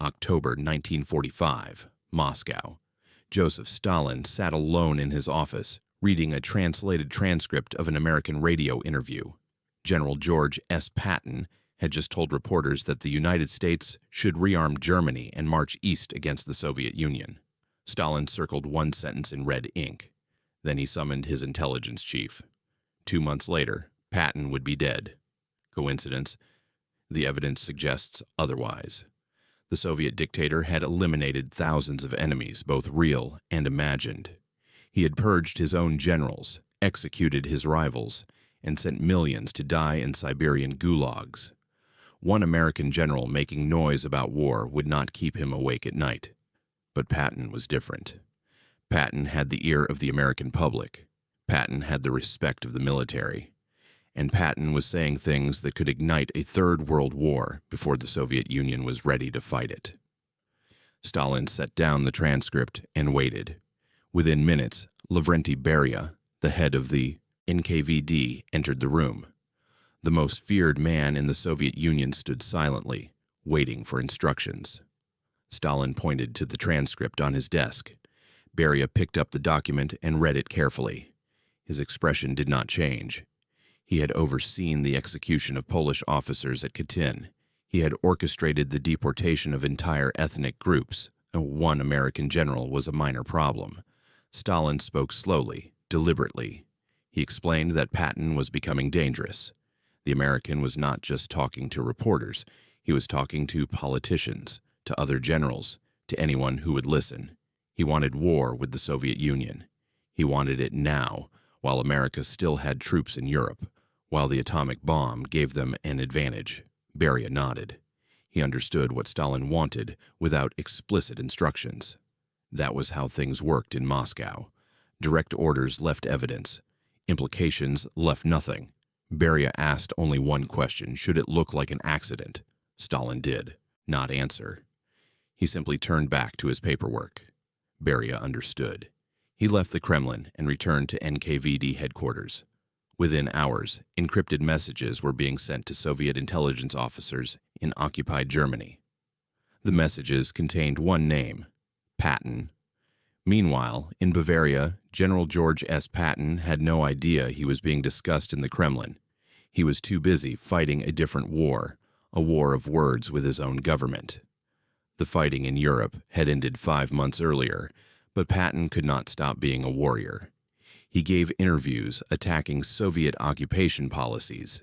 October 1945, Moscow. Joseph Stalin sat alone in his office, reading a translated transcript of an American radio interview. General George S. Patton had just told reporters that the United States should rearm Germany and march east against the Soviet Union. Stalin circled one sentence in red ink. Then he summoned his intelligence chief. 2 months later, Patton would be dead. Coincidence? The evidence suggests otherwise. The Soviet dictator had eliminated thousands of enemies, both real and imagined. He had purged his own generals, executed his rivals, and sent millions to die in Siberian gulags. One American general making noise about war would not keep him awake at night. But Patton was different. Patton had the ear of the American public. Patton had the respect of the military. And Patton was saying things that could ignite a third world war before the Soviet Union was ready to fight it. Stalin set down the transcript and waited. Within minutes, Lavrenti Beria, the head of the NKVD, entered the room. The most feared man in the Soviet Union stood silently, waiting for instructions. Stalin pointed to the transcript on his desk. Beria picked up the document and read it carefully. His expression did not change. He had overseen the execution of Polish officers at Katyn. He had orchestrated the deportation of entire ethnic groups. One American general was a minor problem. Stalin spoke slowly, deliberately. He explained that Patton was becoming dangerous. The American was not just talking to reporters. He was talking to politicians, to other generals, to anyone who would listen. He wanted war with the Soviet Union. He wanted it now, while America still had troops in Europe, while the atomic bomb gave them an advantage. Beria nodded. He understood what Stalin wanted without explicit instructions. That was how things worked in Moscow. Direct orders left evidence. Implications left nothing. Beria asked only one question: should it look like an accident? Stalin did not answer. He simply turned back to his paperwork. Beria understood. He left the Kremlin and returned to NKVD headquarters. Within hours, encrypted messages were being sent to Soviet intelligence officers in occupied Germany. The messages contained one name: Patton. Meanwhile, in Bavaria, General George S. Patton had no idea he was being discussed in the Kremlin. He was too busy fighting a different war, a war of words with his own government. The fighting in Europe had ended 5 months earlier, but Patton could not stop being a warrior. He gave interviews attacking Soviet occupation policies.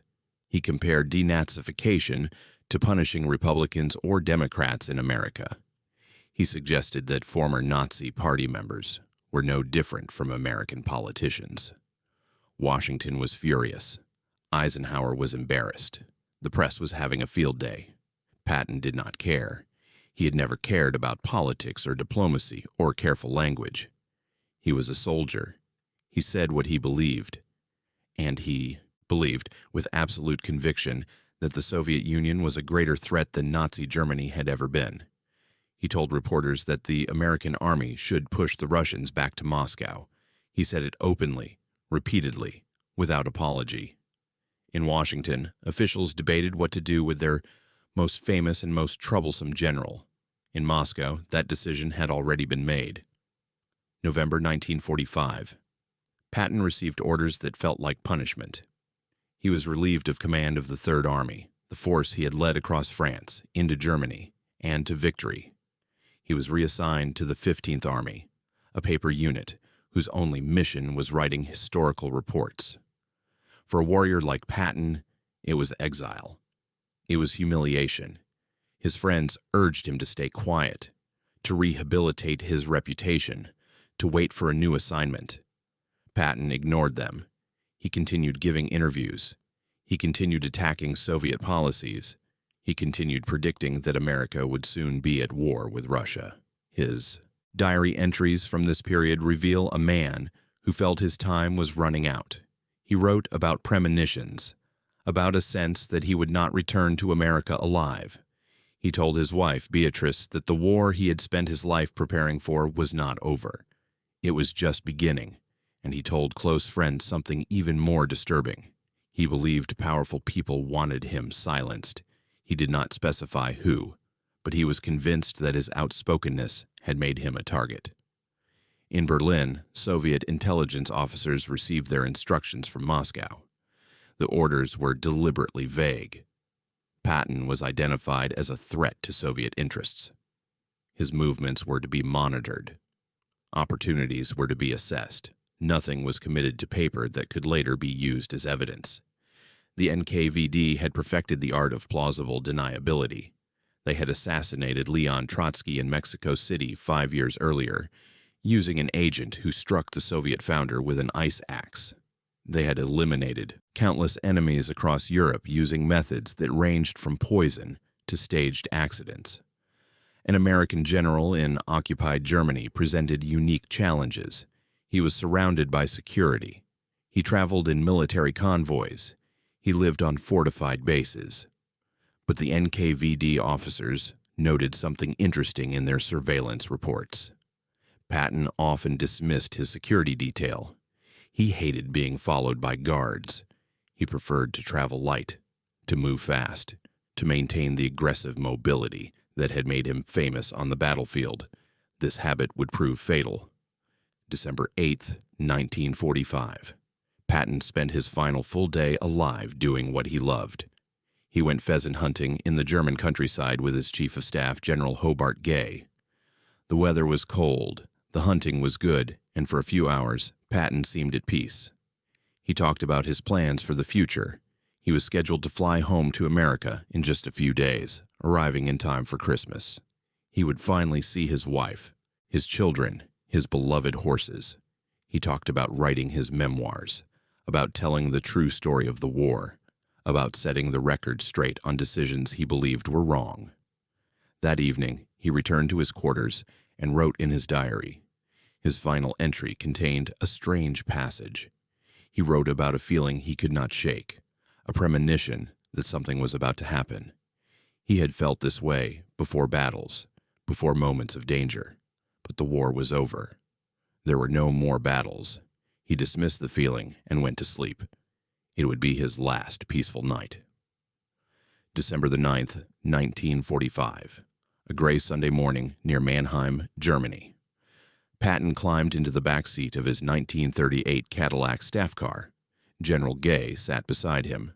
He compared denazification to punishing Republicans or Democrats in America. He suggested that former Nazi party members were no different from American politicians. Washington was furious. Eisenhower was embarrassed. The press was having a field day. Patton did not care. He had never cared about politics or diplomacy or careful language. He was a soldier. He said what he believed. And he believed with absolute conviction that the Soviet Union was a greater threat than Nazi Germany had ever been. He told reporters that the American army should push the Russians back to Moscow. He said it openly, repeatedly, without apology. In Washington, officials debated what to do with their most famous and most troublesome general. In Moscow, that decision had already been made. November 1945. Patton received orders that felt like punishment. He was relieved of command of the Third Army, the force he had led across France, into Germany, and to victory. He was reassigned to the 15th Army, a paper unit whose only mission was writing historical reports. For a warrior like Patton, it was exile. It was humiliation. His friends urged him to stay quiet, to rehabilitate his reputation, to wait for a new assignment. Patton ignored them. He continued giving interviews. He continued attacking Soviet policies. He continued predicting that America would soon be at war with Russia. His diary entries from this period reveal a man who felt his time was running out. He wrote about premonitions, about a sense that he would not return to America alive. He told his wife, Beatrice, that the war he had spent his life preparing for was not over. It was just beginning, and he told close friends something even more disturbing. He believed powerful people wanted him silenced. He did not specify who, but he was convinced that his outspokenness had made him a target. In Berlin, Soviet intelligence officers received their instructions from Moscow. The orders were deliberately vague. Patton was identified as a threat to Soviet interests. His movements were to be monitored. Opportunities were to be assessed. Nothing was committed to paper that could later be used as evidence. The NKVD had perfected the art of plausible deniability. They had assassinated Leon Trotsky in Mexico City 5 years earlier, using an agent who struck the Soviet founder with an ice axe. They had eliminated countless enemies across Europe using methods that ranged from poison to staged accidents. An American general in occupied Germany presented unique challenges. He was surrounded by security. He traveled in military convoys. He lived on fortified bases. But the NKVD officers noted something interesting in their surveillance reports. Patton often dismissed his security detail. He hated being followed by guards. He preferred to travel light, to move fast, to maintain the aggressive mobility that had made him famous on the battlefield. This habit would prove fatal. December 8, 1945. Patton spent his final full day alive doing what he loved. He went pheasant hunting in the German countryside with his chief of staff, General Hobart Gay. The weather was cold, the hunting was good, and for a few hours, Patton seemed at peace. He talked about his plans for the future. He was scheduled to fly home to America in just a few days, arriving in time for Christmas. He would finally see his wife, his children, his beloved horses. He talked about writing his memoirs, about telling the true story of the war, about setting the record straight on decisions he believed were wrong. That evening, he returned to his quarters and wrote in his diary. His final entry contained a strange passage. He wrote about a feeling he could not shake, a premonition that something was about to happen. He had felt this way before battles, before moments of danger, but the war was over. There were no more battles. He dismissed the feeling and went to sleep. It would be his last peaceful night. December the 9th, 1945. A gray Sunday morning near Mannheim, Germany. Patton climbed into the back seat of his 1938 Cadillac staff car. General Gay sat beside him.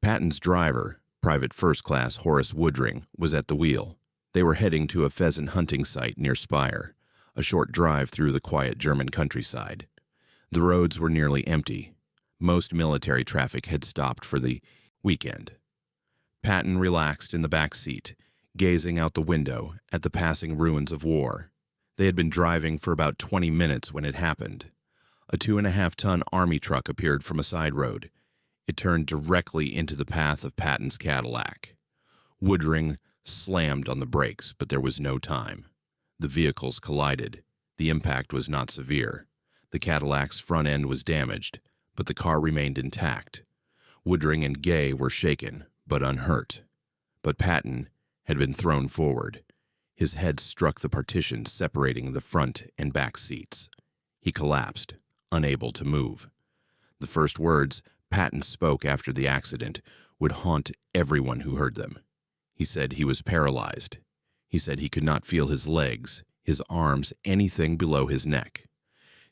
Patton's driver, Private First Class Horace Woodring, was at the wheel. They were heading to a pheasant hunting site near Speyer, a short drive through the quiet German countryside. The roads were nearly empty. Most military traffic had stopped for the weekend. Patton relaxed in the back seat, gazing out the window at the passing ruins of war. They had been driving for about 20 minutes when it happened. A 2.5-ton army truck appeared from a side road. It turned directly into the path of Patton's Cadillac. Woodring slammed on the brakes, but there was no time. The vehicles collided. The impact was not severe. The Cadillac's front end was damaged, but the car remained intact. Woodring and Gay were shaken, but unhurt. But Patton had been thrown forward. His head struck the partition separating the front and back seats. He collapsed, unable to move. The first words Patton spoke after the accident would haunt everyone who heard them. He said he was paralyzed. He said he could not feel his legs, his arms, anything below his neck.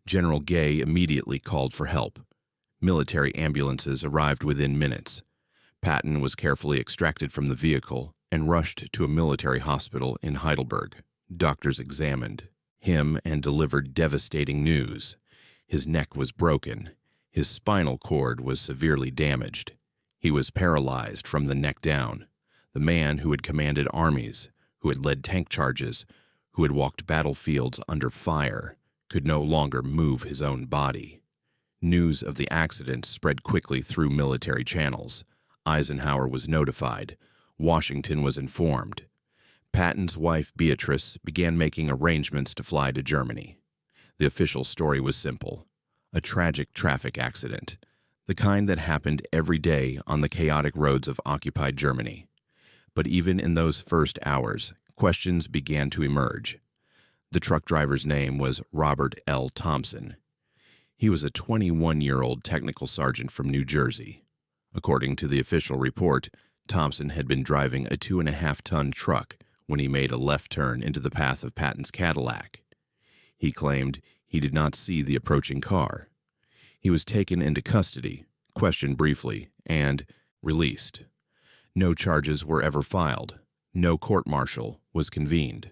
General Gay immediately called for help. Military ambulances arrived within minutes. Patton was carefully extracted from the vehicle and rushed to a military hospital in Heidelberg. Doctors examined him and delivered devastating news. His neck was broken. His spinal cord was severely damaged. He was paralyzed from the neck down. The man who had commanded armies, who had led tank charges, who had walked battlefields under fire, could no longer move his own body. News of the accident spread quickly through military channels. Eisenhower was notified. Washington was informed. Patton's wife, Beatrice, began making arrangements to fly to Germany. The official story was simple: a tragic traffic accident, the kind that happened every day on the chaotic roads of occupied Germany. But even in those first hours, questions began to emerge. The truck driver's name was Robert L. Thompson. He was a 21-year-old technical sergeant from New Jersey. According to the official report, Thompson had been driving a 2.5-ton truck when he made a left turn into the path of Patton's Cadillac. He claimed he did not see the approaching car. He was taken into custody, questioned briefly, and released. No charges were ever filed. No court-martial was convened.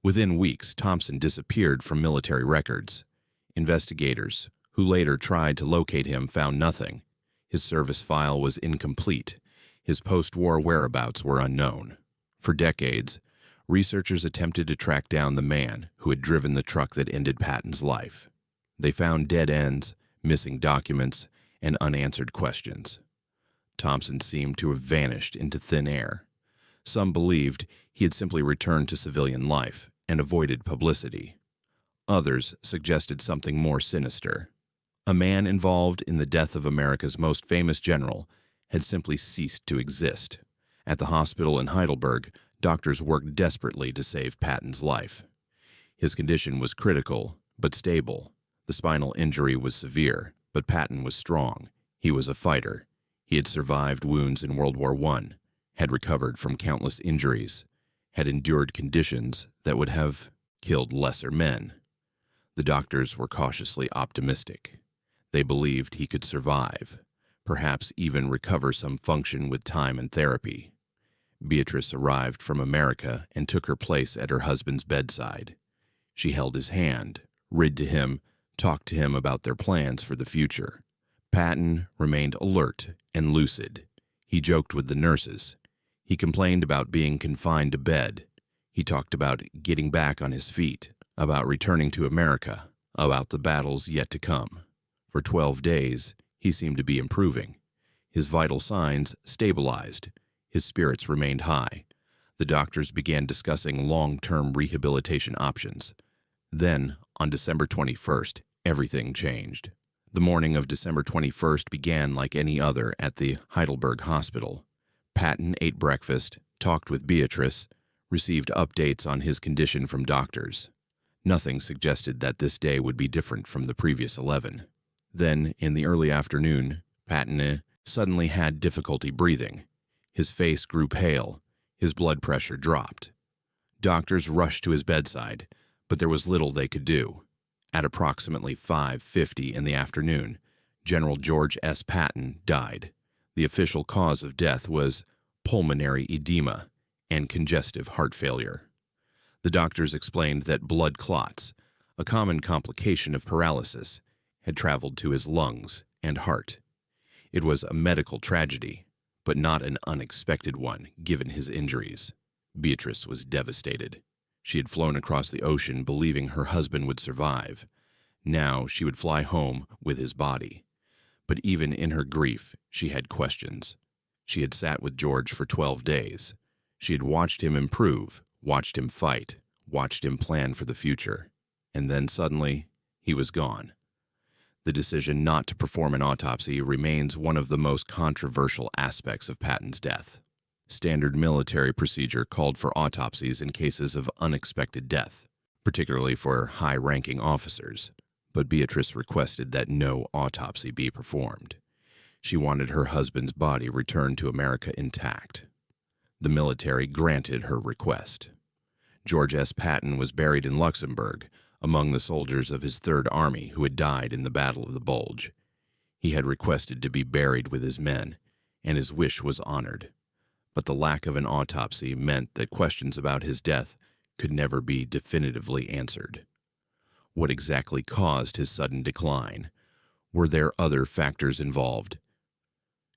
Within weeks, Thompson disappeared from military records. Investigators, who later tried to locate him, found nothing. His service file was incomplete. His post-war whereabouts were unknown. For decades, researchers attempted to track down the man who had driven the truck that ended Patton's life. They found dead ends, missing documents, and unanswered questions. Thompson seemed to have vanished into thin air. Some believed he had simply returned to civilian life and avoided publicity. Others suggested something more sinister. A man involved in the death of America's most famous general had simply ceased to exist. At the hospital in Heidelberg, doctors worked desperately to save Patton's life. His condition was critical, but stable. The spinal injury was severe, but Patton was strong. He was a fighter. He had survived wounds in World War I, had recovered from countless injuries, had endured conditions that would have killed lesser men. The doctors were cautiously optimistic. They believed he could survive, perhaps even recover some function with time and therapy. Beatrice arrived from America and took her place at her husband's bedside. She held his hand, read to him, talked to him about their plans for the future. Patton remained alert and lucid. He joked with the nurses. He complained about being confined to bed. He talked about getting back on his feet, about returning to America, about the battles yet to come. For 12 days, he seemed to be improving. His vital signs stabilized. His spirits remained high. The doctors began discussing long-term rehabilitation options. Then, on December 21st, everything changed. The morning of December 21st began like any other at the Heidelberg Hospital. Patton ate breakfast, talked with Beatrice, received updates on his condition from doctors. Nothing suggested that this day would be different from the previous 11. Then, in the early afternoon, Patton suddenly had difficulty breathing. His face grew pale. His blood pressure dropped. Doctors rushed to his bedside, but there was little they could do. At approximately 5:50 in the afternoon, General George S. Patton died. The official cause of death was pulmonary edema and congestive heart failure. The doctors explained that blood clots, a common complication of paralysis, had traveled to his lungs and heart. It was a medical tragedy, but not an unexpected one given his injuries. Beatrice was devastated. She had flown across the ocean believing her husband would survive. Now she would fly home with his body. But even in her grief, she had questions. She had sat with George for 12 days. She had watched him improve, watched him fight, watched him plan for the future. And then suddenly, he was gone. The decision not to perform an autopsy remains one of the most controversial aspects of Patton's death. Standard military procedure called for autopsies in cases of unexpected death, particularly for high-ranking officers. But Beatrice requested that no autopsy be performed. She wanted her husband's body returned to America intact. The military granted her request. George S. Patton was buried in Luxembourg, among the soldiers of his Third Army who had died in the Battle of the Bulge. He had requested to be buried with his men, and his wish was honored. But the lack of an autopsy meant that questions about his death could never be definitively answered. What exactly caused his sudden decline? Were there other factors involved?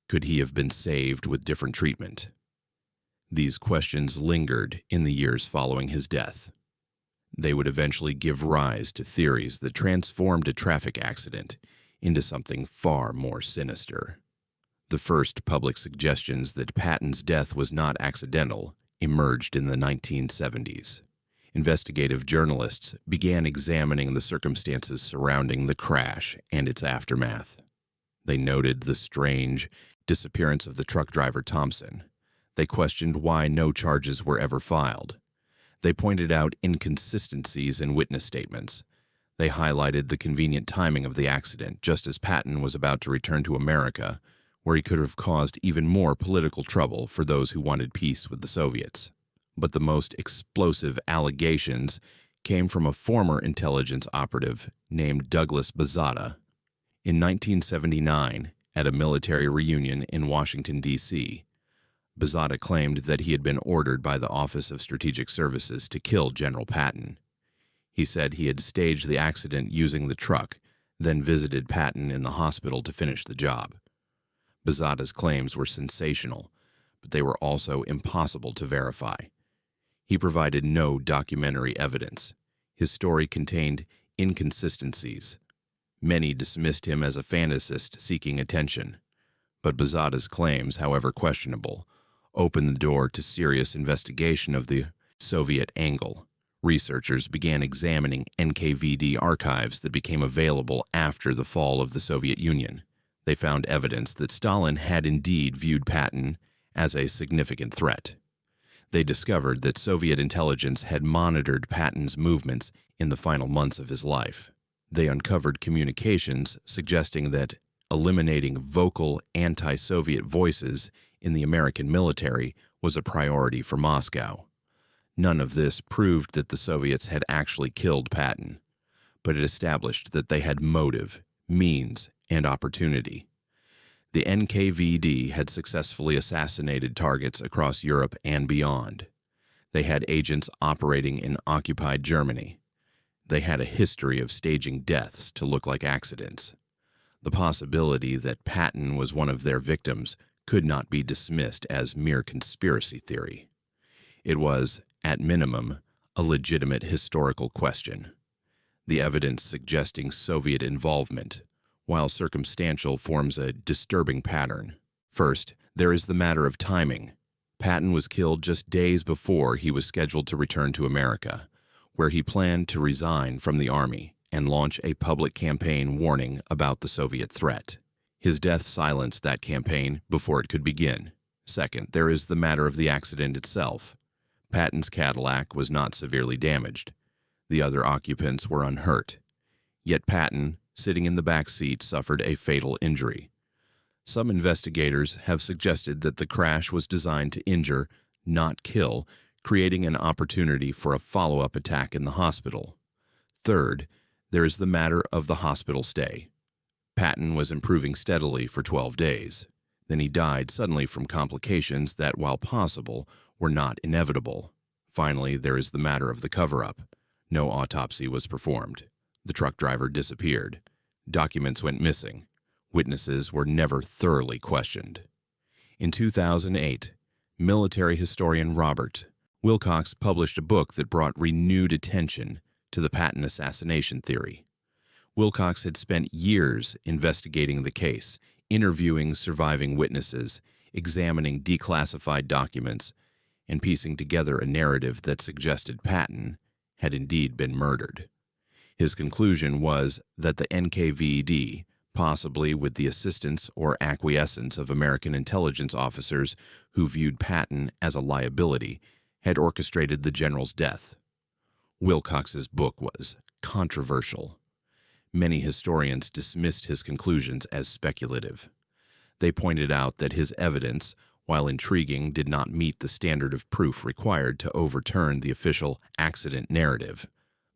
Could he have been saved with different treatment? These questions lingered in the years following his death. They would eventually give rise to theories that transformed a traffic accident into something far more sinister. The first public suggestions that Patton's death was not accidental emerged in the 1970s. Investigative journalists began examining the circumstances surrounding the crash and its aftermath. They noted the strange disappearance of the truck driver Thompson. They questioned why no charges were ever filed. They pointed out inconsistencies in witness statements. They highlighted the convenient timing of the accident, just as Patton was about to return to America, where he could have caused even more political trouble for those who wanted peace with the Soviets. but the most explosive allegations came from a former intelligence operative named Douglas Bazata. In 1979, at a military reunion in Washington, D.C., Bazata claimed that he had been ordered by the Office of Strategic Services to kill General Patton. He said he had staged the accident using the truck, then visited Patton in the hospital to finish the job. Bazata's claims were sensational, but they were also impossible to verify. He provided no documentary evidence. His story contained inconsistencies. Many dismissed him as a fantasist seeking attention. But Bazata's claims, however questionable, opened the door to serious investigation of the Soviet angle. Researchers began examining NKVD archives that became available after the fall of the Soviet Union. They found evidence that Stalin had indeed viewed Patton as a significant threat. They discovered that Soviet intelligence had monitored Patton's movements in the final months of his life. They uncovered communications suggesting that eliminating vocal anti-Soviet voices in the American military was a priority for Moscow. None of this proved that the Soviets had actually killed Patton, but it established that they had motive, means, and opportunity. The NKVD had successfully assassinated targets across Europe and beyond. They had agents operating in occupied Germany. They had a history of staging deaths to look like accidents. The possibility that Patton was one of their victims could not be dismissed as mere conspiracy theory. It was, at minimum, a legitimate historical question. The evidence suggesting Soviet involvement, while circumstantial, forms a disturbing pattern. First, there is the matter of timing. Patton was killed just days before he was scheduled to return to America, where he planned to resign from the Army and launch a public campaign warning about the Soviet threat. His death silenced that campaign before it could begin. Second, there is the matter of the accident itself. Patton's Cadillac was not severely damaged. The other occupants were unhurt. Yet Patton, sitting in the back seat, suffered a fatal injury. Some investigators have suggested that the crash was designed to injure, not kill, creating an opportunity for a follow-up attack in the hospital. Third, there is the matter of the hospital stay. Patton was improving steadily for 12 days. Then he died suddenly from complications that, while possible, were not inevitable. Finally, there is the matter of the cover-up. No autopsy was performed. The truck driver disappeared. Documents went missing. Witnesses were never thoroughly questioned. In 2008, military historian Robert Wilcox published a book that brought renewed attention to the Patton assassination theory. Wilcox had spent years investigating the case, interviewing surviving witnesses, examining declassified documents, and piecing together a narrative that suggested Patton had indeed been murdered. His conclusion was that the NKVD, possibly with the assistance or acquiescence of American intelligence officers who viewed Patton as a liability, had orchestrated the general's death. Wilcox's book was controversial. Many historians dismissed his conclusions as speculative. They pointed out that his evidence, while intriguing, did not meet the standard of proof required to overturn the official accident narrative,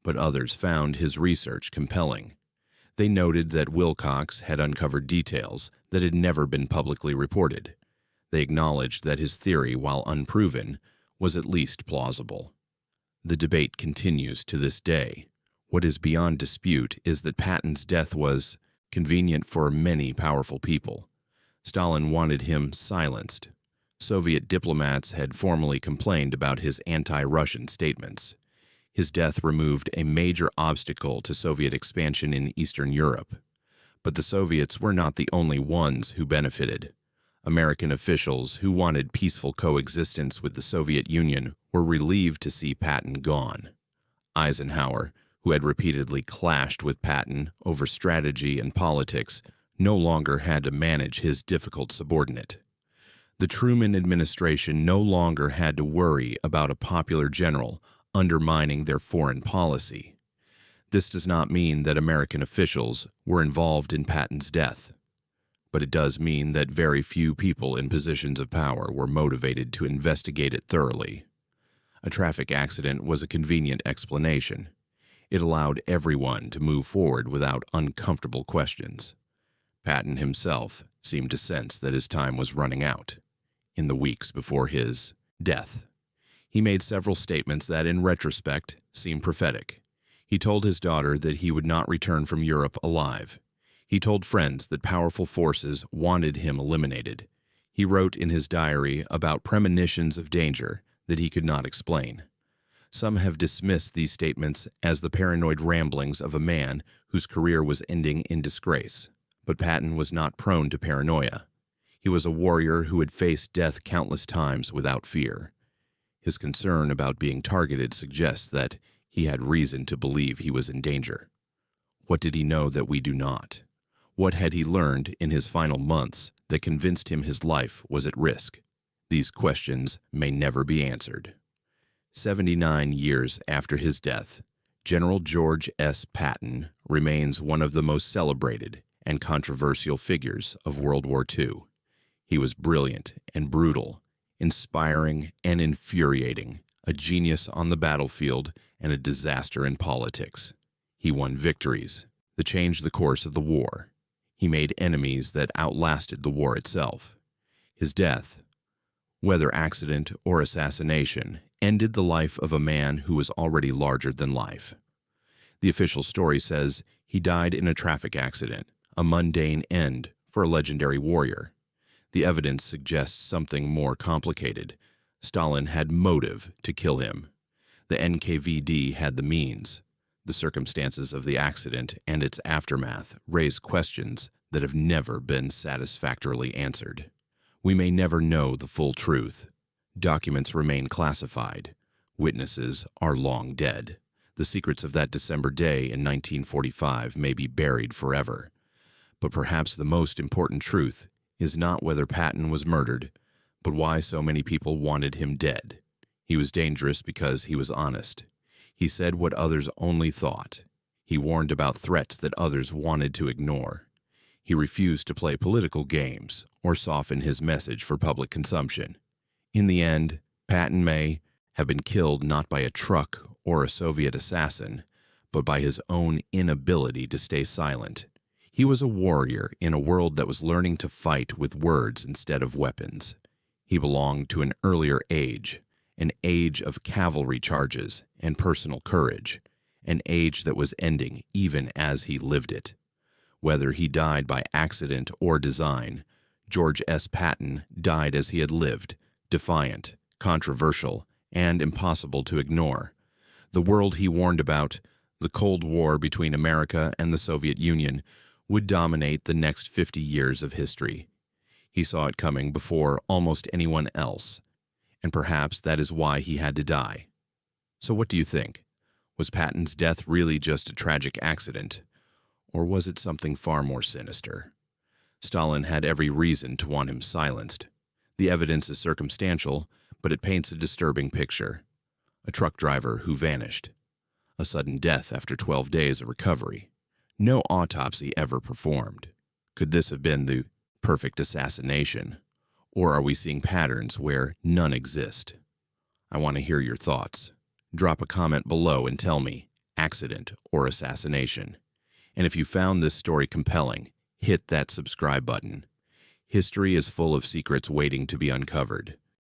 but others found his research compelling. They noted that Wilcox had uncovered details that had never been publicly reported. They acknowledged that his theory, while unproven, was at least plausible. The debate continues to this day. What is beyond dispute is that Patton's death was convenient for many powerful people. Stalin wanted him silenced. Soviet diplomats had formally complained about his anti-Russian statements. His death removed a major obstacle to Soviet expansion in Eastern Europe. But the Soviets were not the only ones who benefited. American officials who wanted peaceful coexistence with the Soviet Union were relieved to see Patton gone. Eisenhower, who had repeatedly clashed with Patton over strategy and politics, no longer had to manage his difficult subordinate. The Truman administration no longer had to worry about a popular general undermining their foreign policy. This does not mean that American officials were involved in Patton's death, but it does mean that very few people in positions of power were motivated to investigate it thoroughly. A traffic accident was a convenient explanation. It allowed everyone to move forward without uncomfortable questions. Patton himself seemed to sense that his time was running out. In the weeks before his death, he made several statements that, in retrospect, seem prophetic. He told his daughter that he would not return from Europe alive. He told friends that powerful forces wanted him eliminated. He wrote in his diary about premonitions of danger that he could not explain. Some have dismissed these statements as the paranoid ramblings of a man whose career was ending in disgrace. But Patton was not prone to paranoia. He was a warrior who had faced death countless times without fear. His concern about being targeted suggests that he had reason to believe he was in danger. What did he know that we do not? What had he learned in his final months that convinced him his life was at risk? These questions may never be answered. 79 years after his death, General George S. Patton remains one of the most celebrated and controversial figures of World War II. He was brilliant and brutal, inspiring and infuriating, a genius on the battlefield and a disaster in politics. He won victories that changed the course of the war. He made enemies that outlasted the war itself. His death, whether accident or assassination, ended the life of a man who was already larger than life. The official story says he died in a traffic accident, a mundane end for a legendary warrior. The evidence suggests something more complicated. Stalin had motive to kill him. The NKVD had the means. The circumstances of the accident and its aftermath raise questions that have never been satisfactorily answered. We may never know the full truth. Documents remain classified. Witnesses are long dead. The secrets of that December day in 1945 may be buried forever. But perhaps the most important truth is not whether Patton was murdered, but why so many people wanted him dead. He was dangerous because he was honest. He said what others only thought. He warned about threats that others wanted to ignore. He refused to play political games or soften his message for public consumption. In the end, Patton may have been killed not by a truck or a Soviet assassin, but by his own inability to stay silent. He was a warrior in a world that was learning to fight with words instead of weapons. He belonged to an earlier age, an age of cavalry charges and personal courage, an age that was ending even as he lived it. Whether he died by accident or design, George S. Patton died as he had lived, defiant, controversial, and impossible to ignore. The world he warned about, the Cold War between America and the Soviet Union, would dominate the next 50 years of history. He saw it coming before almost anyone else, and perhaps that is why he had to die. So what do you think? Was Patton's death really just a tragic accident, or was it something far more sinister? Stalin had every reason to want him silenced. The evidence is circumstantial, but it paints a disturbing picture. A truck driver who vanished. A sudden death after 12 days of recovery. No autopsy ever performed. Could this have been the perfect assassination? Or are we seeing patterns where none exist? I want to hear your thoughts. Drop a comment below and tell me, accident or assassination. And if you found this story compelling, hit that subscribe button. History is full of secrets waiting to be uncovered.